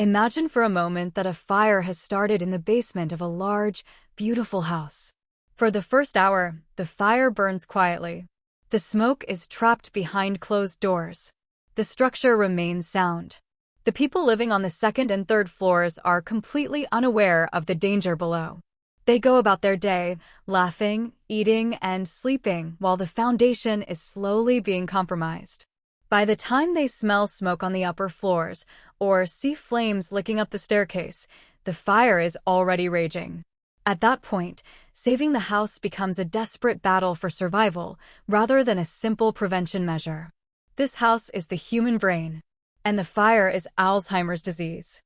Imagine for a moment that a fire has started in the basement of a large, beautiful house. For the first hour, the fire burns quietly. The smoke is trapped behind closed doors. The structure remains sound. The people living on the second and third floors are completely unaware of the danger below. They go about their day, laughing, eating, and sleeping while the foundation is slowly being compromised. By the time they smell smoke on the upper floors or see flames licking up the staircase, the fire is already raging. At that point, saving the house becomes a desperate battle for survival rather than a simple prevention measure. This house is the human brain, and the fire is Alzheimer's disease.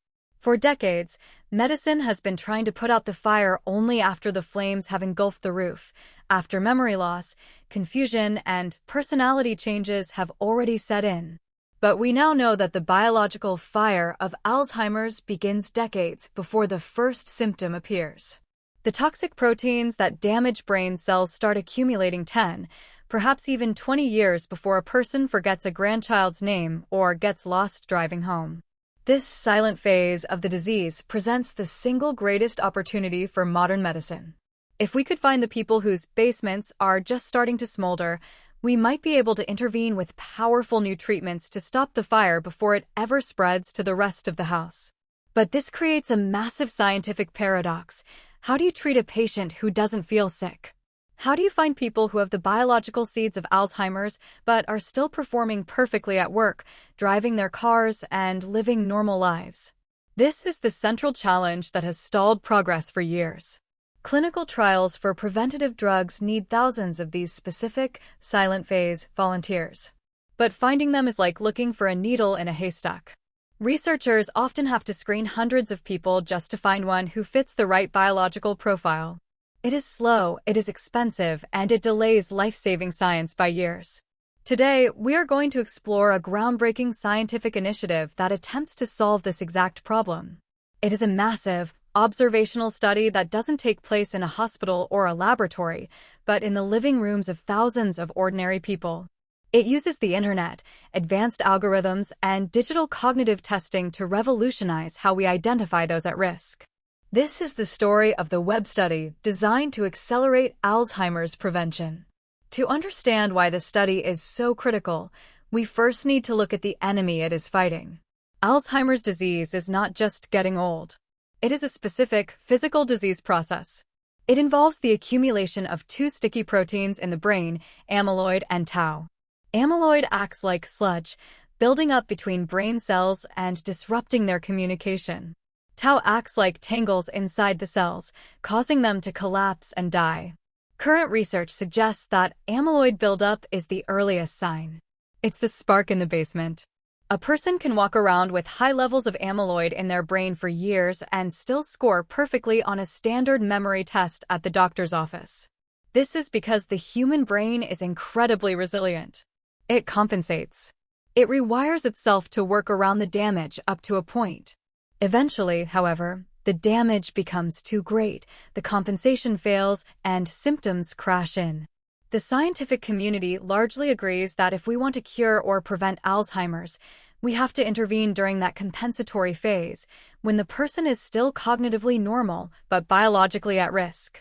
For decades, medicine has been trying to put out the fire only after the flames have engulfed the roof, after memory loss, confusion, and personality changes have already set in. But we now know that the biological fire of Alzheimer's begins decades before the first symptom appears. The toxic proteins that damage brain cells start accumulating 10, perhaps even 20 years before a person forgets a grandchild's name or gets lost driving home. This silent phase of the disease presents the single greatest opportunity for modern medicine. If we could find the people whose basements are just starting to smolder, we might be able to intervene with powerful new treatments to stop the fire before it ever spreads to the rest of the house. But this creates a massive scientific paradox. How do you treat a patient who doesn't feel sick? How do you find people who have the biological seeds of Alzheimer's but are still performing perfectly at work, driving their cars, and living normal lives? This is the central challenge that has stalled progress for years. Clinical trials for preventative drugs need thousands of these specific, silent phase volunteers. But finding them is like looking for a needle in a haystack. Researchers often have to screen hundreds of people just to find one who fits the right biological profile. It is slow, it is expensive, and it delays life-saving science by years. Today, we are going to explore a groundbreaking scientific initiative that attempts to solve this exact problem. It is a massive, observational study that doesn't take place in a hospital or a laboratory, but in the living rooms of thousands of ordinary people. It uses the internet, advanced algorithms, and digital cognitive testing to revolutionize how we identify those at risk. This is the story of the Webstudy designed to accelerate Alzheimer's prevention. To understand why the study is so critical, we first need to look at the enemy it is fighting. Alzheimer's disease is not just getting old. It is a specific, physical disease process. It involves the accumulation of two sticky proteins in the brain, amyloid and tau. Amyloid acts like sludge, building up between brain cells and disrupting their communication. Tau acts like tangles inside the cells, causing them to collapse and die. Current research suggests that amyloid buildup is the earliest sign. It's the spark in the basement. A person can walk around with high levels of amyloid in their brain for years and still score perfectly on a standard memory test at the doctor's office. This is because the human brain is incredibly resilient. It compensates. It rewires itself to work around the damage up to a point. Eventually, however, the damage becomes too great, the compensation fails, and symptoms crash in. The scientific community largely agrees that if we want to cure or prevent Alzheimer's, we have to intervene during that compensatory phase, when the person is still cognitively normal but biologically at risk.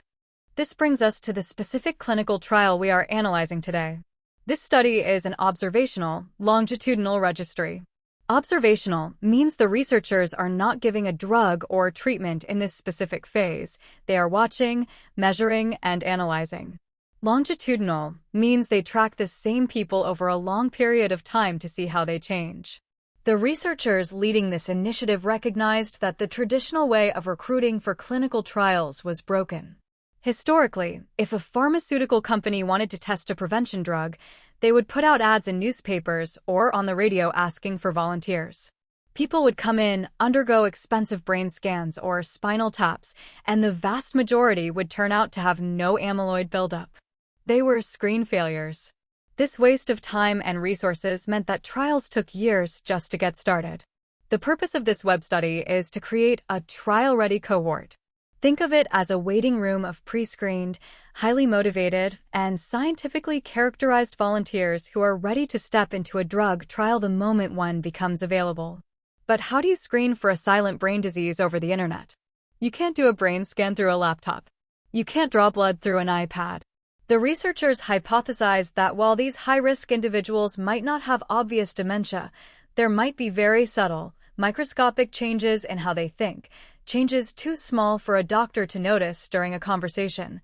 This brings us to the specific clinical trial we are analyzing today. This study is an observational, longitudinal registry. Observational means the researchers are not giving a drug or treatment in this specific phase. They are watching, measuring, and analyzing. Longitudinal means they track the same people over a long period of time to see how they change. The researchers leading this initiative recognized that the traditional way of recruiting for clinical trials was broken. Historically, if a pharmaceutical company wanted to test a prevention drug, they would put out ads in newspapers or on the radio asking for volunteers. People would come in, undergo expensive brain scans or spinal taps, and the vast majority would turn out to have no amyloid buildup. They were screen failures. This waste of time and resources meant that trials took years just to get started. The purpose of this web study is to create a trial-ready cohort. Think of it as a waiting room of pre-screened, highly motivated, and scientifically characterized volunteers who are ready to step into a drug trial the moment one becomes available. But how do you screen for a silent brain disease over the internet? You can't do a brain scan through a laptop. You can't draw blood through an iPad. The researchers hypothesized that while these high-risk individuals might not have obvious dementia, there might be very subtle, microscopic changes in how they think, changes too small for a doctor to notice during a conversation,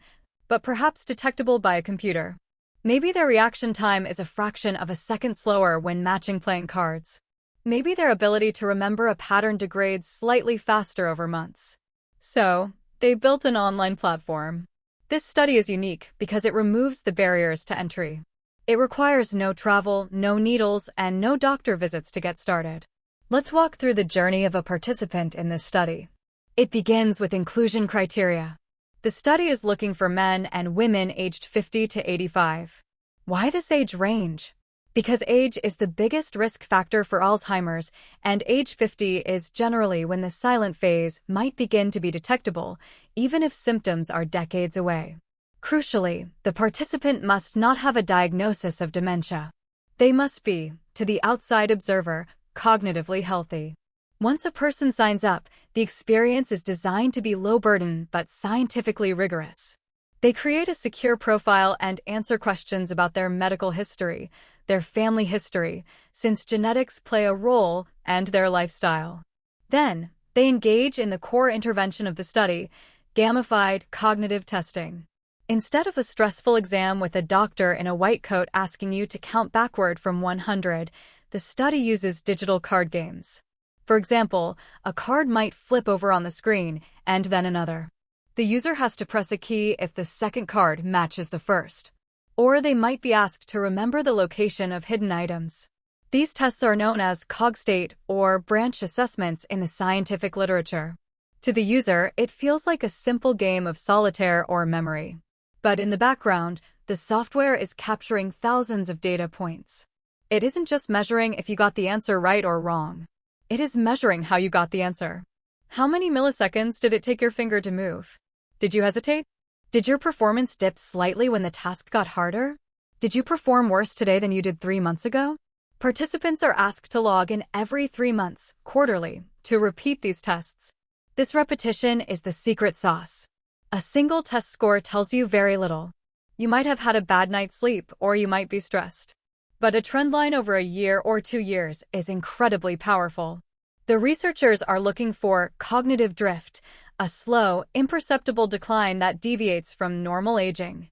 but perhaps detectable by a computer. Maybe their reaction time is a fraction of a second slower when matching playing cards. Maybe their ability to remember a pattern degrades slightly faster over months. So, they built an online platform. This study is unique because it removes the barriers to entry. It requires no travel, no needles, and no doctor visits to get started. Let's walk through the journey of a participant in this study. It begins with inclusion criteria. The study is looking for men and women aged 50 to 85. Why this age range? Because age is the biggest risk factor for Alzheimer's, and age 50 is generally when the silent phase might begin to be detectable, even if symptoms are decades away. Crucially, the participant must not have a diagnosis of dementia. They must be, to the outside observer, cognitively healthy. Once a person signs up, the experience is designed to be low burden but scientifically rigorous. They create a secure profile and answer questions about their medical history, their family history, since genetics play a role, and their lifestyle. Then, they engage in the core intervention of the study, gamified cognitive testing. Instead of a stressful exam with a doctor in a white coat asking you to count backward from 100, the study uses digital card games. For example, a card might flip over on the screen, and then another. The user has to press a key if the second card matches the first. Or they might be asked to remember the location of hidden items. These tests are known as cogstate or branch assessments in the scientific literature. To the user, it feels like a simple game of solitaire or memory. But in the background, the software is capturing thousands of data points. It isn't just measuring if you got the answer right or wrong. It is measuring how you got the answer. How many milliseconds did it take your finger to move? Did you hesitate? Did your performance dip slightly when the task got harder? Did you perform worse today than you did 3 months ago? Participants are asked to log in every 3 months, quarterly, to repeat these tests. This repetition is the secret sauce. A single test score tells you very little. You might have had a bad night's sleep, or you might be stressed. But a trend line over a year or 2 years is incredibly powerful. The researchers are looking for cognitive drift, a slow, imperceptible decline that deviates from normal aging.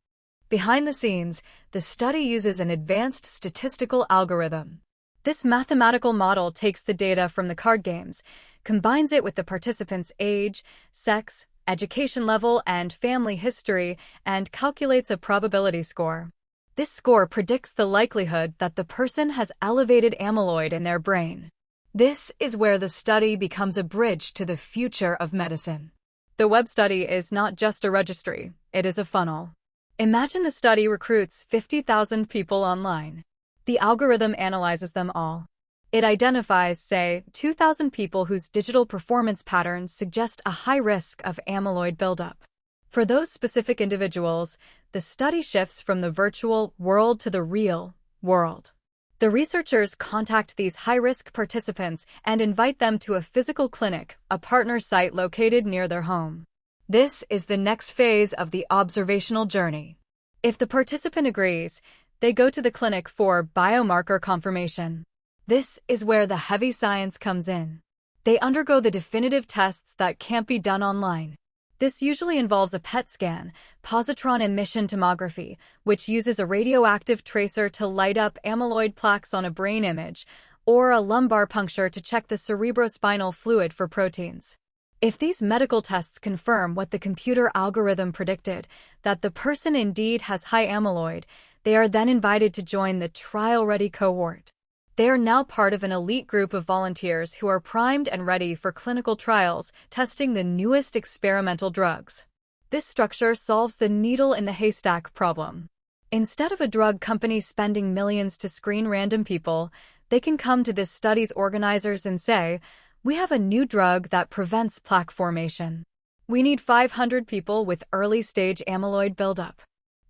Behind the scenes, the study uses an advanced statistical algorithm. This mathematical model takes the data from the card games, combines it with the participants' age, sex, education level, and family history, and calculates a probability score. This score predicts the likelihood that the person has elevated amyloid in their brain. This is where the study becomes a bridge to the future of medicine. The web study is not just a registry, it is a funnel. Imagine the study recruits 50,000 people online. The algorithm analyzes them all. It identifies, say, 2,000 people whose digital performance patterns suggest a high risk of amyloid buildup. For those specific individuals, the study shifts from the virtual world to the real world. The researchers contact these high-risk participants and invite them to a physical clinic, a partner site located near their home. This is the next phase of the observational journey. If the participant agrees, they go to the clinic for biomarker confirmation. This is where the heavy science comes in. They undergo the definitive tests that can't be done online. This usually involves a PET scan, positron emission tomography, which uses a radioactive tracer to light up amyloid plaques on a brain image, or a lumbar puncture to check the cerebrospinal fluid for proteins. If these medical tests confirm what the computer algorithm predicted, that the person indeed has high amyloid, they are then invited to join the Trial-Ready Cohort. They are now part of an elite group of volunteers who are primed and ready for clinical trials, testing the newest experimental drugs. This structure solves the needle in the haystack problem. Instead of a drug company spending millions to screen random people, they can come to this study's organizers and say, "We have a new drug that prevents plaque formation. We need 500 people with early-stage amyloid buildup."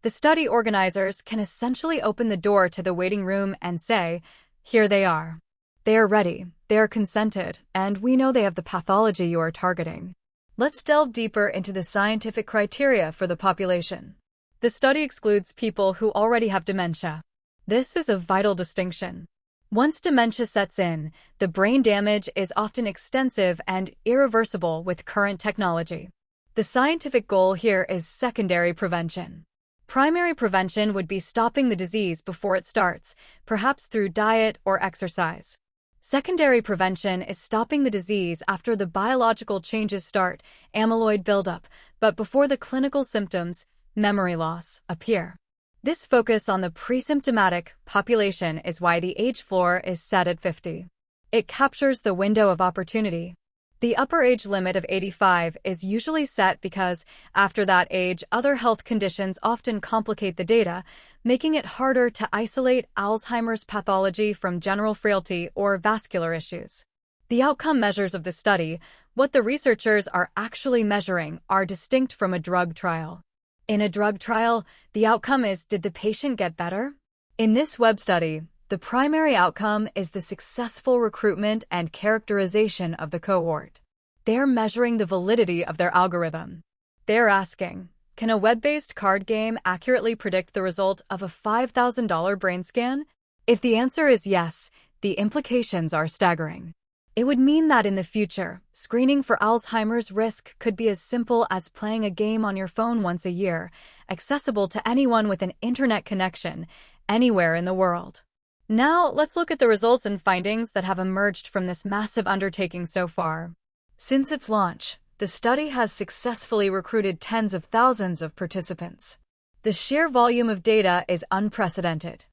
The study organizers can essentially open the door to the waiting room and say, "Here they are. They are ready. They are consented, and we know they have the pathology you are targeting. Let's delve deeper into the scientific criteria for the population. The study excludes people who already have dementia. This is a vital distinction. Once dementia sets in, the brain damage is often extensive and irreversible with current technology. The scientific goal here is secondary prevention. Primary prevention would be stopping the disease before it starts, perhaps through diet or exercise. Secondary prevention is stopping the disease after the biological changes start, amyloid buildup, but before the clinical symptoms, memory loss, appear. This focus on the pre-symptomatic population is why the age floor is set at 50. It captures the window of opportunity. The upper age limit of 85 is usually set because, after that age, other health conditions often complicate the data, making it harder to isolate Alzheimer's pathology from general frailty or vascular issues. The outcome measures of the study, what the researchers are actually measuring, are distinct from a drug trial. In a drug trial, the outcome is, did the patient get better? In this web study, the primary outcome is the successful recruitment and characterization of the cohort. They're measuring the validity of their algorithm. They're asking, can a web-based card game accurately predict the result of a $5,000 brain scan? If the answer is yes, the implications are staggering. It would mean that in the future, screening for Alzheimer's risk could be as simple as playing a game on your phone once a year, accessible to anyone with an internet connection, anywhere in the world. Now, let's look at the results and findings that have emerged from this massive undertaking so far. Since its launch, the study has successfully recruited tens of thousands of participants. The sheer volume of data is unprecedented.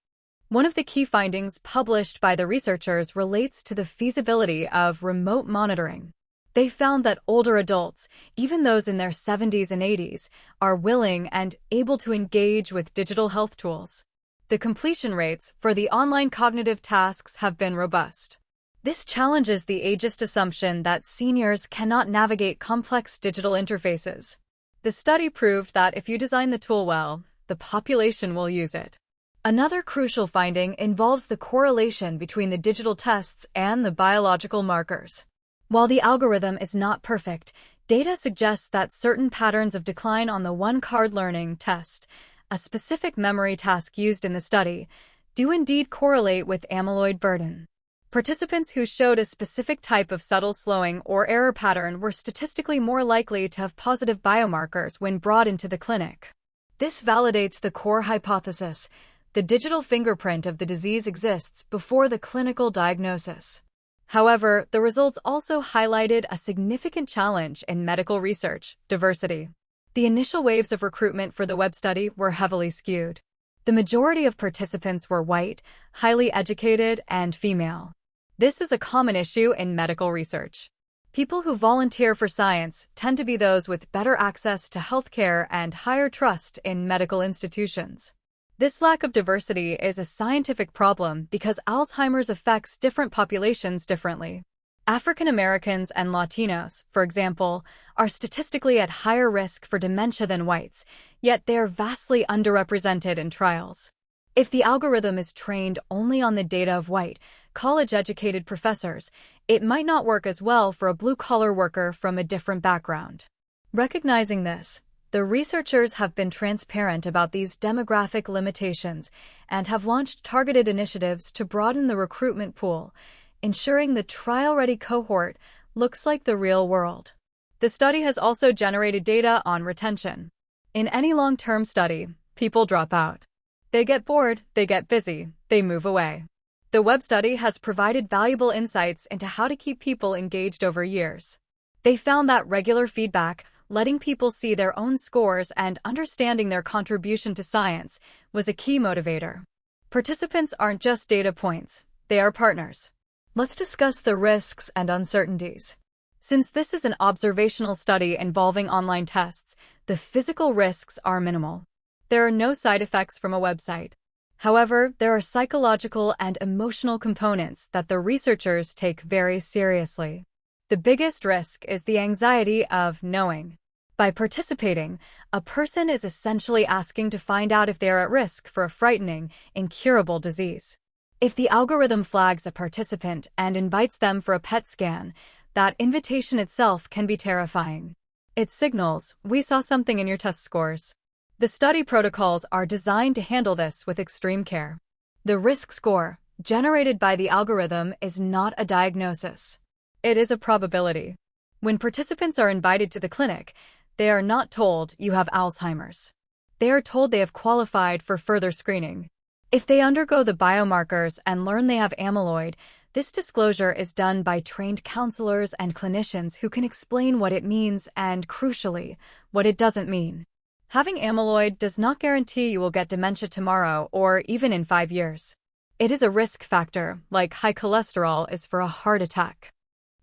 One of the key findings published by the researchers relates to the feasibility of remote monitoring. They found that older adults, even those in their 70s and 80s, are willing and able to engage with digital health tools. The completion rates for the online cognitive tasks have been robust. This challenges the ageist assumption that seniors cannot navigate complex digital interfaces. The study proved that if you design the tool well, the population will use it. Another crucial finding involves the correlation between the digital tests and the biological markers. While the algorithm is not perfect, data suggests that certain patterns of decline on the one-card learning test, a specific memory task used in the study, do indeed correlate with amyloid burden. Participants who showed a specific type of subtle slowing or error pattern were statistically more likely to have positive biomarkers when brought into the clinic. This validates the core hypothesis: the digital fingerprint of the disease exists before the clinical diagnosis. However, the results also highlighted a significant challenge in medical research: diversity. The initial waves of recruitment for the web study were heavily skewed. The majority of participants were white, highly educated, and female. This is a common issue in medical research. People who volunteer for science tend to be those with better access to healthcare and higher trust in medical institutions. This lack of diversity is a scientific problem because Alzheimer's affects different populations differently. African Americans and Latinos, for example, are statistically at higher risk for dementia than whites, yet they are vastly underrepresented in trials. If the algorithm is trained only on the data of white, college-educated professors, it might not work as well for a blue-collar worker from a different background. Recognizing this, the researchers have been transparent about these demographic limitations and have launched targeted initiatives to broaden the recruitment pool, ensuring the trial-ready cohort looks like the real world. The study has also generated data on retention. In any long-term study, people drop out. They get bored, they get busy, they move away. The web study has provided valuable insights into how to keep people engaged over years. They found that regular feedback, letting people see their own scores and understanding their contribution to science, was a key motivator. Participants aren't just data points, they are partners. Let's discuss the risks and uncertainties. Since this is an observational study involving online tests, the physical risks are minimal. There are no side effects from a website. However, there are psychological and emotional components that the researchers take very seriously. The biggest risk is the anxiety of knowing. By participating, a person is essentially asking to find out if they are at risk for a frightening, incurable disease. If the algorithm flags a participant and invites them for a PET scan, that invitation itself can be terrifying. It signals, "We saw something in your test scores." The study protocols are designed to handle this with extreme care. The risk score, generated by the algorithm, is not a diagnosis. It is a probability. When participants are invited to the clinic, they are not told you have Alzheimer's. They are told they have qualified for further screening. If they undergo the biomarkers and learn they have amyloid, this disclosure is done by trained counselors and clinicians who can explain what it means and, crucially, what it doesn't mean. Having amyloid does not guarantee you will get dementia tomorrow or even in 5 years. It is a risk factor, like high cholesterol is for a heart attack.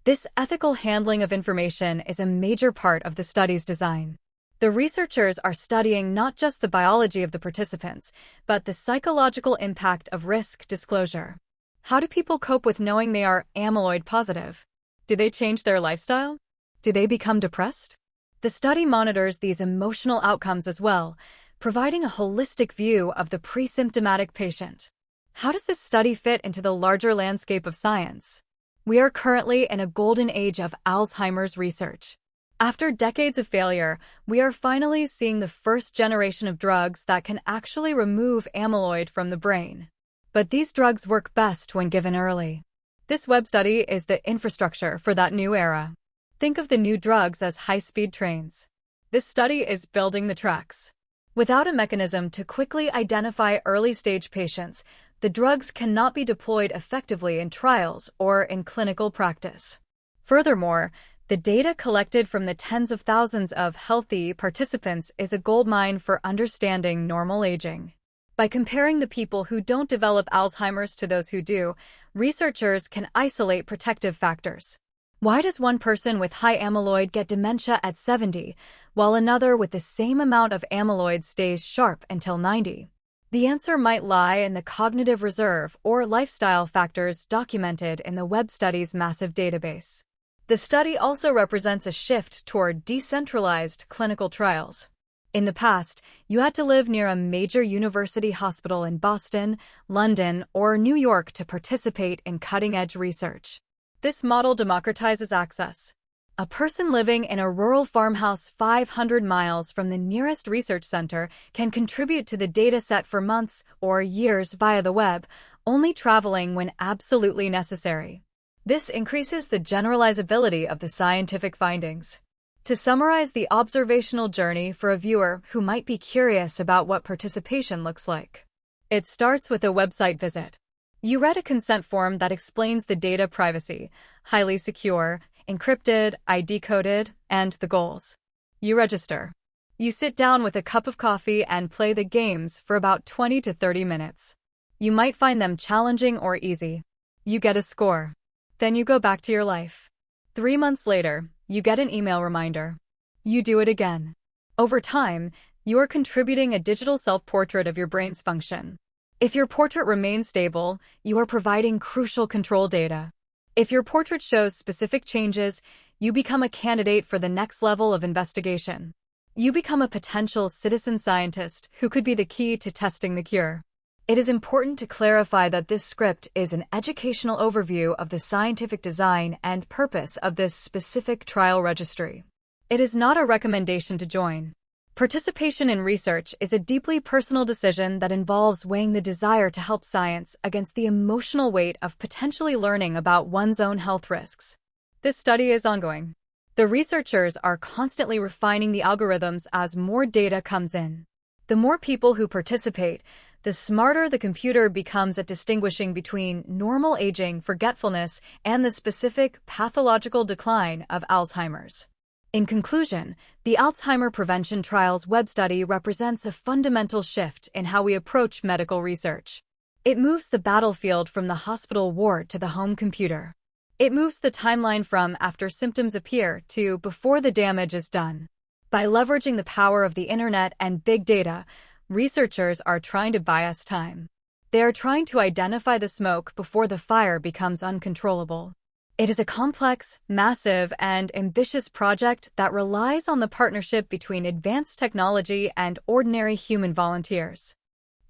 This ethical handling of information is a major part of the study's design. The researchers are studying not just the biology of the participants, but the psychological impact of risk disclosure. How do people cope with knowing they are amyloid positive? Do they change their lifestyle? Do they become depressed? The study monitors these emotional outcomes as well, providing a holistic view of the pre-symptomatic patient. How does this study fit into the larger landscape of science? We are currently in a golden age of Alzheimer's research. After decades of failure, we are finally seeing the first generation of drugs that can actually remove amyloid from the brain. But these drugs work best when given early. This web study is the infrastructure for that new era. Think of the new drugs as high-speed trains. This study is building the tracks. Without a mechanism to quickly identify early-stage patients, the drugs cannot be deployed effectively in trials or in clinical practice. Furthermore, the data collected from the tens of thousands of healthy participants is a goldmine for understanding normal aging. By comparing the people who don't develop Alzheimer's to those who do, researchers can isolate protective factors. Why does one person with high amyloid get dementia at 70, while another with the same amount of amyloid stays sharp until 90? The answer might lie in the cognitive reserve or lifestyle factors documented in the web study's massive database. The study also represents a shift toward decentralized clinical trials. In the past, you had to live near a major university hospital in Boston, London, or New York to participate in cutting-edge research. This model democratizes access. A person living in a rural farmhouse 500 miles from the nearest research center can contribute to the data set for months or years via the web, only traveling when absolutely necessary. This increases the generalizability of the scientific findings. To summarize the observational journey for a viewer who might be curious about what participation looks like. It starts with a website visit. You read a consent form that explains the data privacy, highly secure, encrypted, ID-coded, and the goals. You register. You sit down with a cup of coffee and play the games for about 20 to 30 minutes. You might find them challenging or easy. You get a score. Then you go back to your life. 3 months later, you get an email reminder. You do it again. Over time, you are contributing a digital self-portrait of your brain's function. If your portrait remains stable, you are providing crucial control data. If your portrait shows specific changes, you become a candidate for the next level of investigation. You become a potential citizen scientist who could be the key to testing the cure. It is important to clarify that this script is an educational overview of the scientific design and purpose of this specific trial registry. It is not a recommendation to join. Participation in research is a deeply personal decision that involves weighing the desire to help science against the emotional weight of potentially learning about one's own health risks. This study is ongoing. The researchers are constantly refining the algorithms as more data comes in. The more people who participate, the smarter the computer becomes at distinguishing between normal aging, forgetfulness, and the specific pathological decline of Alzheimer's. In conclusion, the Alzheimer Prevention Trials Webstudy represents a fundamental shift in how we approach medical research. It moves the battlefield from the hospital ward to the home computer. It moves the timeline from after symptoms appear to before the damage is done. By leveraging the power of the internet and big data, researchers are trying to buy us time. They are trying to identify the smoke before the fire becomes uncontrollable. It is a complex, massive, and ambitious project that relies on the partnership between advanced technology and ordinary human volunteers.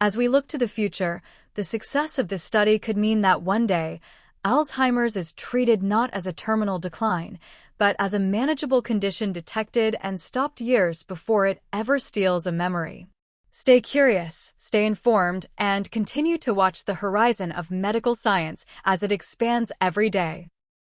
As we look to the future, The success of this study could mean that one day, Alzheimer's is treated not as a terminal decline, but as a manageable condition detected and stopped years before it ever steals a memory. Stay curious, stay informed, and continue to watch the horizon of medical science as it expands every day.